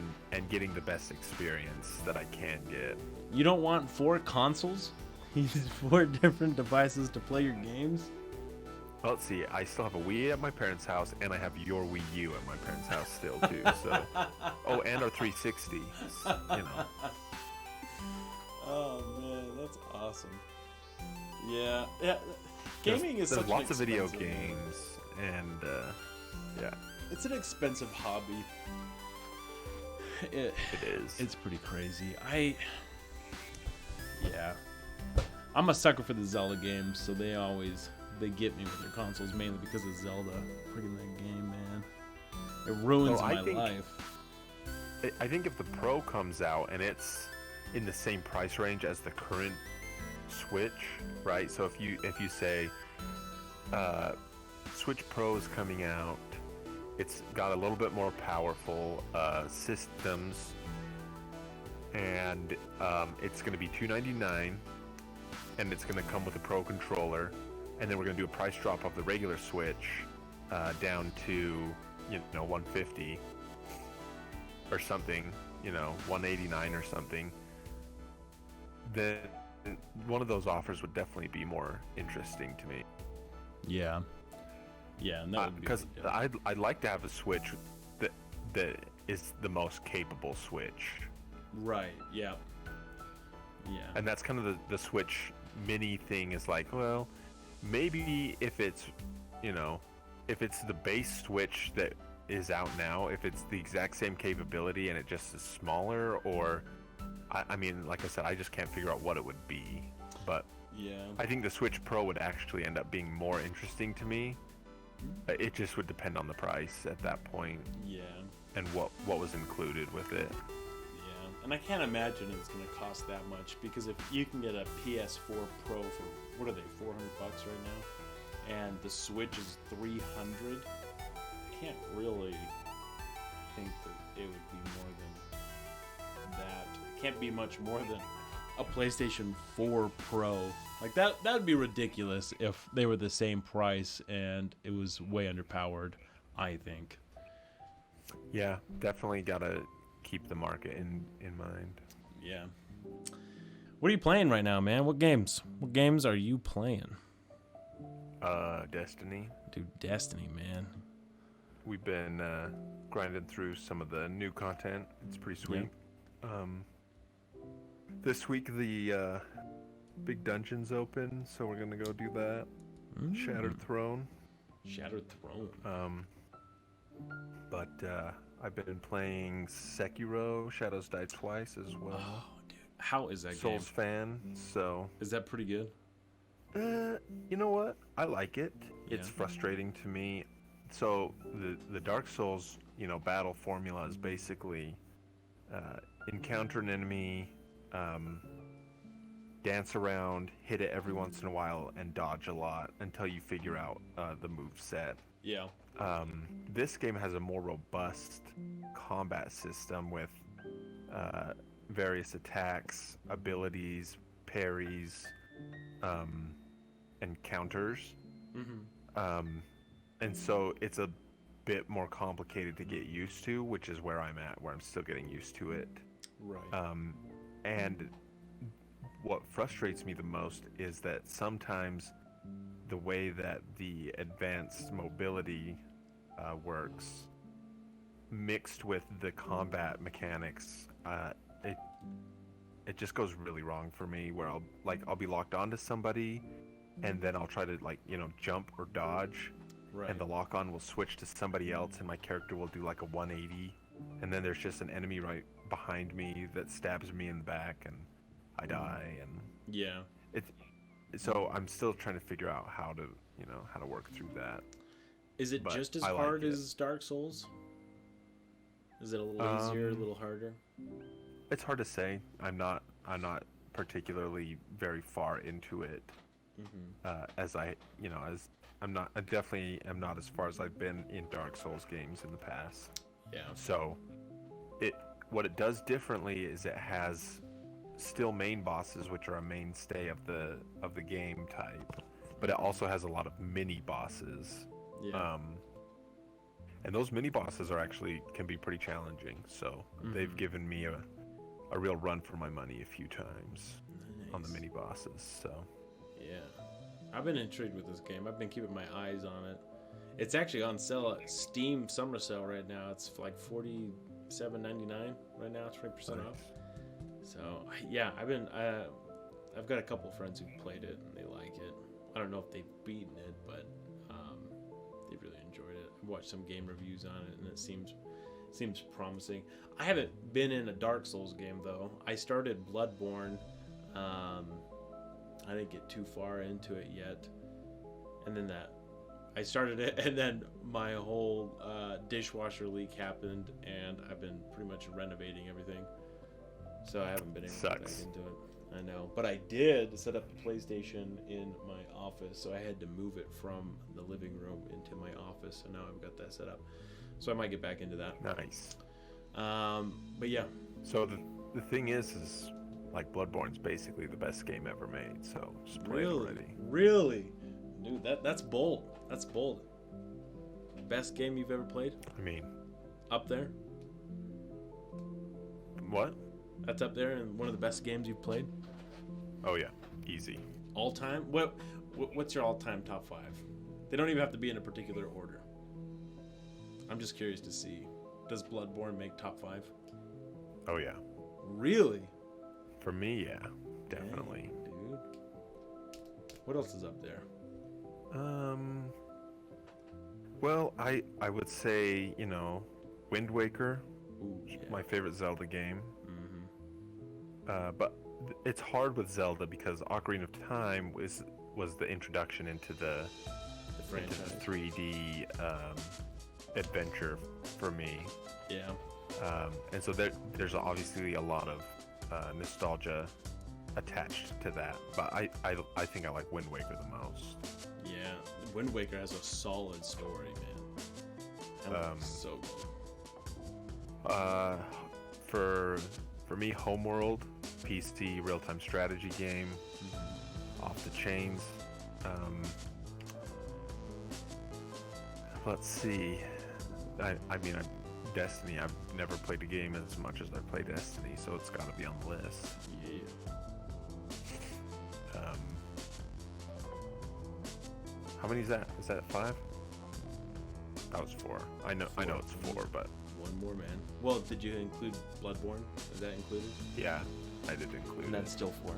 getting the best experience that I can get. You don't want 4 consoles? You need 4 different devices to play your games? Well, let's see. I still have a Wii at my parents' house, and I have your Wii U at my parents' house still too. So, oh, and our 360. Oh man, that's awesome. Yeah. Gaming is There's such lots an of video expensive- games, and yeah, It's an expensive hobby. it is. It's pretty crazy. Yeah. I'm a sucker for the Zelda games, so they get me with their consoles, mainly because of Zelda. Freaking that game, man. It ruins Well, I my think- life. I think if the Pro comes out and it's in the same price range as the current Switch, right? So if you say Switch Pro is coming out, it's got a little bit more powerful systems, and it's going to be $299, and it's going to come with a Pro controller, and then we're going to do a price drop of the regular Switch down to $150. or something, 189 or something, then one of those offers would definitely be more interesting to me. Yeah. Yeah, and that would be because a big deal. I'd like to have a Switch that is the most capable Switch. Right. Yeah. Yeah. And that's kind of the Switch Mini thing is like, well, maybe if it's, if it's the base Switch that is out now, if it's the exact same capability and it just is smaller, or, I mean, like I said, I just can't figure out what it would be. But Yeah. I think the Switch Pro would actually end up being more interesting to me. It just would depend on the price at that point Yeah. and what was included with it. Yeah. And I can't imagine it's going to cost that much, because if you can get a PS4 Pro for, what are they, $400 right now? And the Switch is $300. I can't really think that it would be more than that. It can't be much more than a PlayStation 4 Pro. Like that would be ridiculous if they were the same price and it was way underpowered, I think. Yeah, definitely gotta keep the market in mind. Yeah. What are you playing right now, man? What games? What games are you playing? Destiny. Dude, Destiny, man. We've been grinding through some of the new content. It's pretty sweet. This week the big dungeon's open, so we're gonna go do that. Shattered Throne. Shattered Throne. But I've been playing Sekiro, Shadows Die Twice as well. Oh, dude. How is that Souls game? fan, so Is that pretty good? you know what? I like it. It's Yeah. frustrating to me. So the Dark Souls, battle formula is basically encounter an enemy, dance around, hit it every once in a while, and dodge a lot until you figure out the move set. Yeah. This game has a more robust combat system with various attacks, abilities, parries, and counters. And so it's a bit more complicated to get used to, which is where I'm at, where I'm still getting used to it. Right. And what frustrates me the most is that sometimes the way that the advanced mobility works, mixed with the combat mechanics, it just goes really wrong for me. Where I'll be locked onto somebody, and then I'll try to jump or dodge, Right. and the lock on will switch to somebody else, and my character will do like a 180, and then there's just an enemy right behind me that stabs me in the back, and I die. And Yeah. so I'm still trying to figure out how to work through that. Is it But just as I like hard it. as Dark Souls? Is it a little easier, a little harder? It's hard to say. I'm not particularly very far into it. As I definitely am not as far as I've been in Dark Souls games in the past. Yeah. So what it does differently is it has still main bosses, which are a mainstay of the game type, but it also has a lot of mini bosses. Yeah. And those mini bosses can be pretty challenging. So they've given me a real run for my money a few times on the Nice. mini bosses. So Yeah. I've been intrigued with this game. I've been keeping my eyes on it. It's actually on sale at Steam Summer Sale right now. It's like $47.99 right now. It's 20% off. So yeah, I've got a couple friends who've played it and they like it. I don't know if they've beaten it, but they really enjoyed it. I've watched some game reviews on it and it seems promising. I haven't been in a Dark Souls game though. I started Bloodborne. I didn't get too far into it yet, and then I started it, and then my whole dishwasher leak happened, and I've been pretty much renovating everything, so I haven't been able to get back into it. I know, but I did set up a PlayStation in my office, so I had to move it from the living room into my office, so now I've got that set up. So I might get back into that. nice. But yeah. So the thing is like Bloodborne's basically the best game ever made. So just play it already. Really? Dude, that's bold. That's bold. Best game you've ever played? I mean, Up there? What? That's up there and one of the best games you've played? Oh yeah, easy. All time? What's your all-time top 5? They don't even have to be in a particular order. I'm just curious to see. Does Bloodborne make top 5? Oh yeah. Really? For me, yeah, definitely. Dang, dude. What else is up there? Well, I would say, Wind Waker, Ooh, yeah. my favorite Zelda game. Mm-hmm. But it's hard with Zelda because Ocarina of Time was the introduction into the franchise. 3D adventure for me. Yeah. And so there's obviously a lot of nostalgia attached to that. But I think I like Wind Waker the most. Yeah. Wind Waker has a solid story, man. That one's so good. For me, Homeworld, PC real-time strategy game, off the chains. Let's see. Destiny. I've never played a game as much as I play Destiny, so it's got to be on the list. Yeah. How many is that? Is that 5? That was 4. I know it's 4, but One more, man. Well, did you include Bloodborne? Is that included? yeah, I did include And that's it. still 4.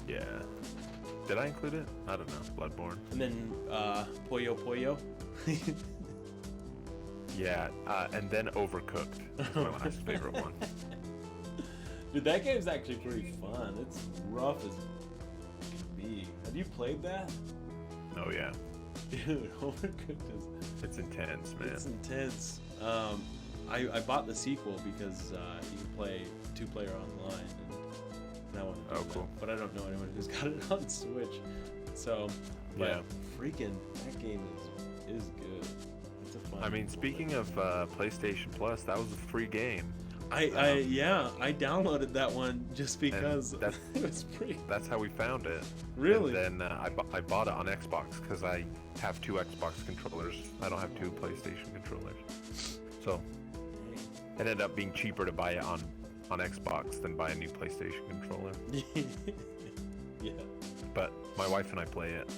Yeah. Did I include it? I don't know. Bloodborne. And then Puyo Puyo. Yeah, and then Overcooked is my last favorite one. Dude, that game's actually pretty fun. It's rough as can be. Have you played that? Oh yeah, Dude, Overcooked is... it's intense, man. It's intense. I bought the sequel because you can play 2-player online, and I want to do that. Cool. But I don't know anyone who's got it on Switch. So, but Yeah. freaking that game is good. It's a fun. I mean, speaking of PlayStation Plus, that was a free game. I downloaded that one just because that's- it was free. That's how we found it. Really? And then I bought it on Xbox because I have 2 Xbox controllers. I don't have 2 PlayStation controllers. So it ended up being cheaper to buy it on Xbox than buy a new PlayStation controller. Yeah. But my wife and I play it,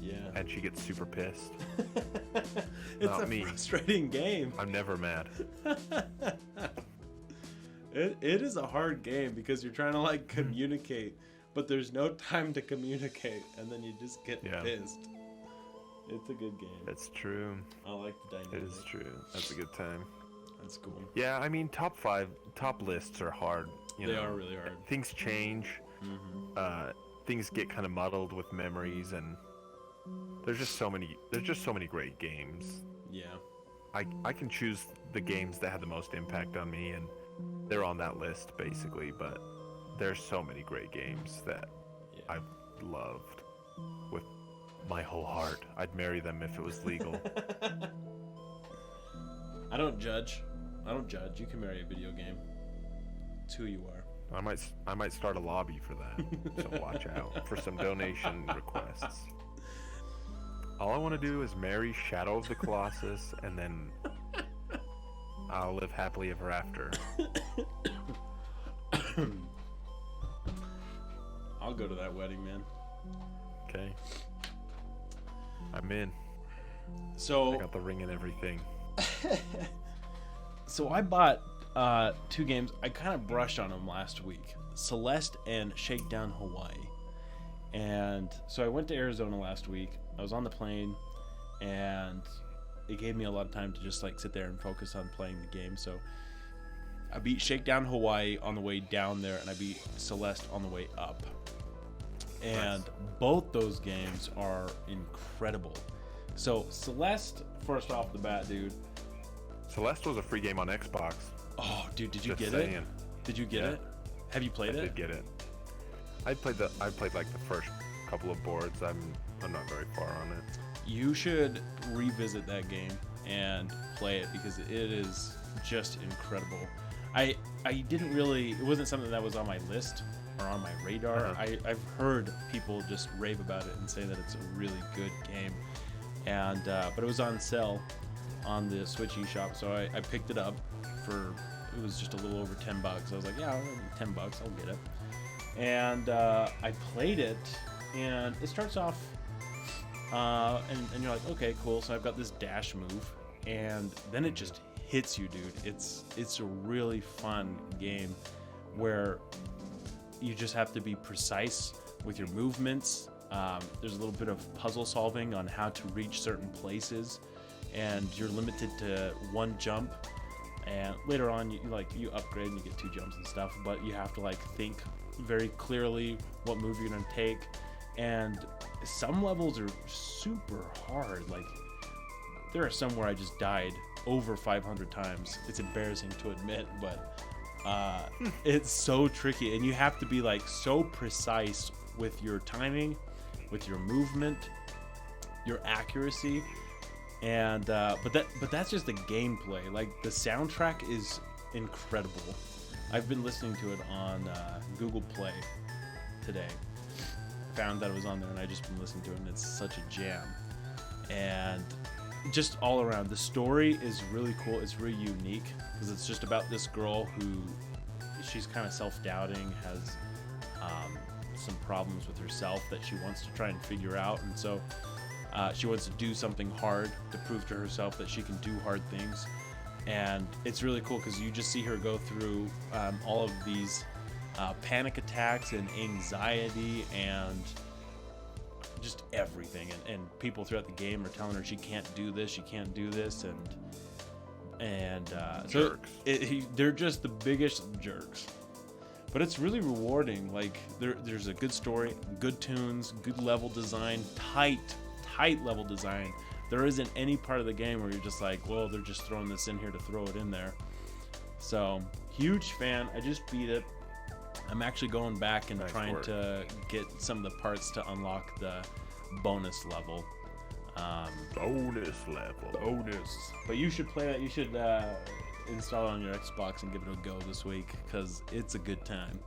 Yeah. and she gets super pissed. It's Not a me. frustrating game. I'm never mad. It is a hard game because you're trying to like communicate, but there's no time to communicate, and then you just get pissed. It's a good game. It's true. I like the dynamic. It is true. That's a good time. That's cool. Yeah, I mean, top lists are hard. They are really hard. Things change. Things get kind of muddled with memories, and there's just so many great games. Yeah. I can choose the games that had the most impact on me, and they're on that list basically. But there's so many great games that I've loved with my whole heart. I'd marry them if it was legal. I don't judge. You can marry a video game. It's who you are. I might start a lobby for that. So watch out for some donation requests. All I want to do is marry Shadow of the Colossus, and then I'll live happily ever after. I'll go to that wedding, man. Okay. I'm in. So I got the ring and everything. So I bought 2 games. I kind of brushed on them last week. Celeste and Shakedown Hawaii. And so I went to Arizona last week. I was on the plane, and it gave me a lot of time to just like sit there and focus on playing the game. So I beat Shakedown Hawaii on the way down there, and I beat Celeste on the way up. And both those games are incredible. So Celeste, first off the bat, dude. Celeste was a free game on Xbox. Oh, dude, did you Just get saying. it? Did you get Yeah. it? Have you played I it? did get it. I played like the first couple of boards. I'm not very far on it. You should revisit that game and play it because it is just incredible. I didn't really, it wasn't something that was on my list or on my radar. I've heard people just rave about it and say that it's a really good game. And but it was on sale on the Switch eShop, so I picked it up for it was just a little over $10. I was like, yeah, $10, I'll get it. And I played it, and it starts off, and you're like, okay, cool. So I've got this dash move, and then it just hits you, dude. It's a really fun game where you just have to be precise with your movements. There's a little bit of puzzle solving on how to reach certain places, and you're limited to one jump. And later on, you upgrade and you get 2 jumps and stuff, but you have to like think very clearly what move you're gonna take. And some levels are super hard. Like there are some where I just died over 500 times. It's embarrassing to admit, but it's so tricky, and you have to be like so precise with your timing, with your movement, your accuracy. And but that's just the gameplay. Like the soundtrack is incredible. I've been listening to it on Google Play today. Found that it was on there, and I just been listening to it, and it's such a jam. And just all around, the story is really cool. It's really unique because it's just about this girl who she's kind of self-doubting, has some problems with herself that she wants to try and figure out, and so she wants to do something hard to prove to herself that she can do hard things. And it's really cool because you just see her go through all of these panic attacks and anxiety and just everything, and people throughout the game are telling her she can't do this, and so they're just the biggest jerks. But it's really rewarding. Like there's a good story, good tunes, good level design, tight level design. There isn't any part of the game where you're just like, well, they're just throwing this in here to throw it in there. So huge fan. I just beat it. I'm actually going back and trying to get some of the parts to unlock the bonus level. Bonus. But you should play that. You should install it on your Xbox and give it a go this week because it's a good time.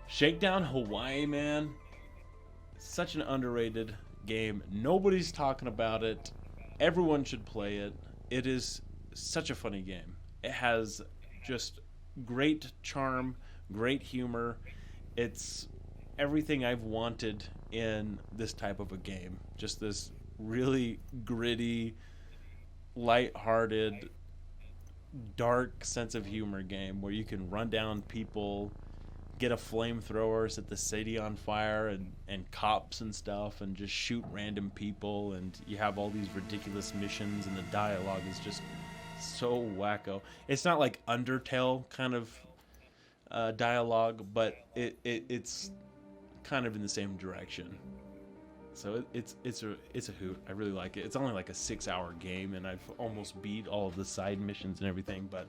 Shakedown Hawaii, man. Such an underrated game. Nobody's talking about it. Everyone should play it. It is such a funny game. It has just great charm, great humor. It's everything I've wanted in this type of a game. Just this really gritty, lighthearted, dark sense of humor game where you can run down people, get a flamethrower, set the city on fire, and cops and stuff, and just shoot random people, and you have all these ridiculous missions, and the dialogue is just so wacko. It's not like Undertale kind of dialogue, but it's kind of in the same direction. So it's a hoot. I really like it. It's only like a 6-hour game, and I've almost beat all of the side missions and everything, but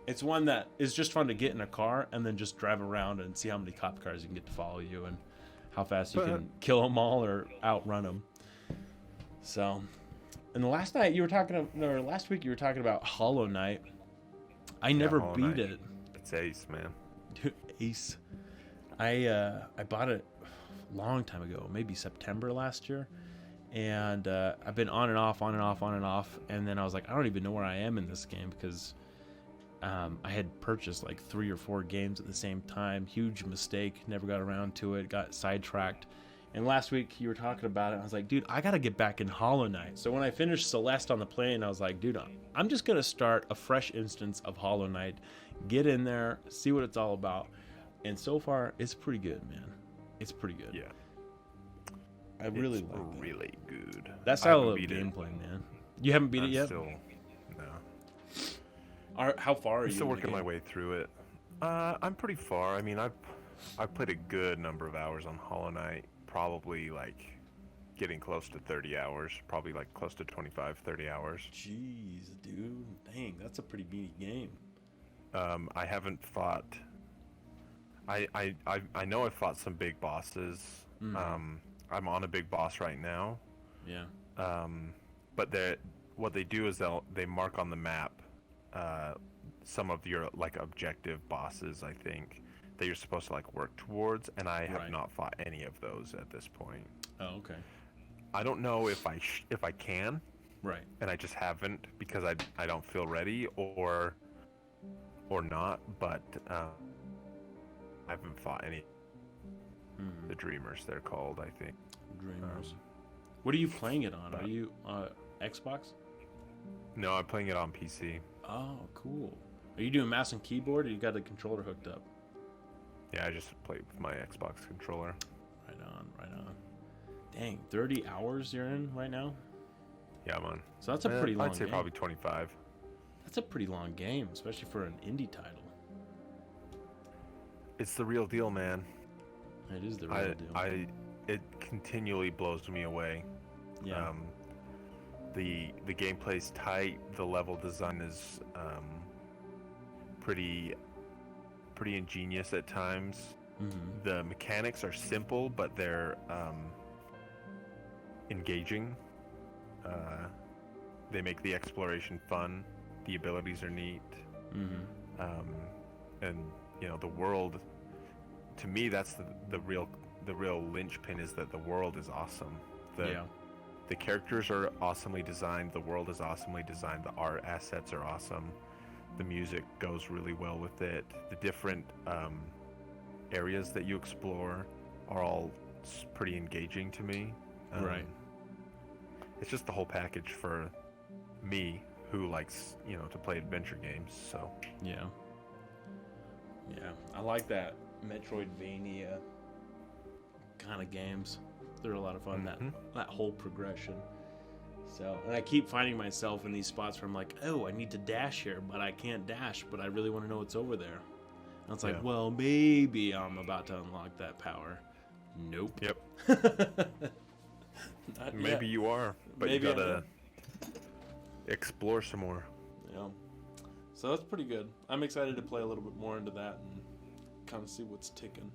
it's one that is just fun to get in a car and then just drive around and see how many cop cars you can get to follow you and how fast you can kill them all or outrun them. So, and last week you were talking about Hollow Knight. I never beat it. It's ace, man. Dude, ace. I bought it a long time ago, maybe September last year, and I've been on and off, and then I was like, I don't even know where I am in this game because I had purchased like 3 or 4 games at the same time. Huge mistake. Never got around to it. Got sidetracked. And last week you were talking about it. I was like, dude, I got to get back in Hollow Knight. So when I finished Celeste on the plane, I was like, dude, I'm just going to start a fresh instance of Hollow Knight. Get in there, see what it's all about. And so far, it's pretty good, man. It's pretty good. Yeah. I really like it. Really good. That style of gameplay, man. You haven't beat it yet? No. How far are you? I'm still working my way through it. I'm pretty far. I mean, I've played a good number of hours on Hollow Knight. Probably like getting close to 30 hours. Probably like close to 25, 30 hours. Jeez, dude. Dang, that's a pretty meaty game. I haven't fought. I know I've fought some big bosses. I'm on a big boss right now. Yeah. But what they do is they mark on the map some of your like objective bosses, I think, that you're supposed to like work towards, and I have not fought any of those at this point. Oh, okay. I don't know if I can. Right. And I just haven't because I don't feel ready, or or not, but I haven't fought any. The Dreamers, they're called, I think. Dreamers. What are you playing it on? Are you Xbox? No, I'm playing it on PC. Oh, cool. Are you doing mouse and keyboard, or you got the controller hooked up? Yeah, I just play with my Xbox controller. Right on, right on. Dang, 30 hours you're in right now? Yeah, I'm on. So that's a pretty long game. I'd say probably 25. That's a pretty long game, especially for an indie title. It's the real deal, man. It is the real deal. It continually blows me away. Yeah. The gameplay's tight. The level design is pretty ingenious at times. The mechanics are simple, but they're engaging. They make the exploration fun. The abilities are neat. And the world. To me, that's the real linchpin, is that the world is awesome. The characters are awesomely designed. The world is awesomely designed. The art assets are awesome. The music goes really well with it. The different areas that you explore are all pretty engaging to me. Right. It's just the whole package for me, who likes to play adventure games. So yeah, I like that Metroidvania kind of games. They're a lot of fun. That whole progression. So, and I keep finding myself in these spots where I'm like, oh, I need to dash here, but I can't dash, but I really want to know what's over there. And it's like, well, maybe I'm about to unlock that power. Nope. Yep. Maybe you are, but maybe you gotta explore some more. Yeah. So that's pretty good. I'm excited to play a little bit more into that and kind of see what's ticking.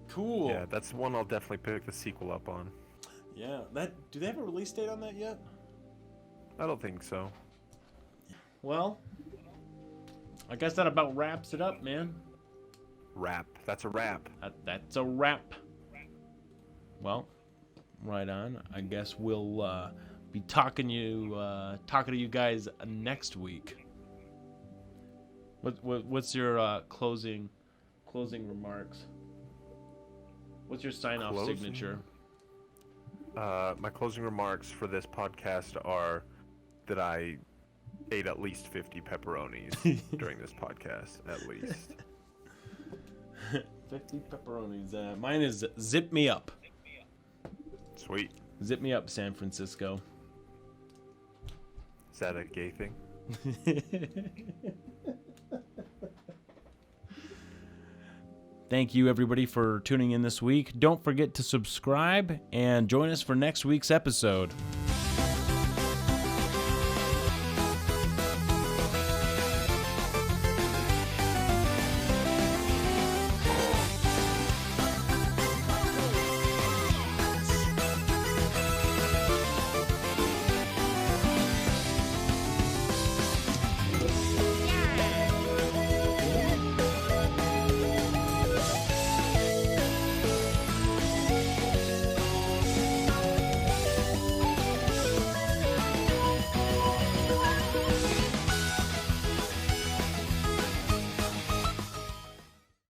Cool. Yeah, that's one I'll definitely pick the sequel up on. Yeah. Do they have a release date on that yet? I don't think so. Well, I guess that about wraps it up, man. Wrap. That's a wrap. That's a wrap. Well, right on. I guess we'll be talking to you guys next week. What's your closing remarks? What's your sign-off signature? My closing remarks for this podcast are that I ate at least 50 pepperonis during this podcast, at least. 50 pepperonis. Mine is Zip Me Up. Sweet. Zip Me Up, San Francisco. Is that a gay thing? Thank you, everybody, for tuning in this week. Don't forget to subscribe and join us for next week's episode.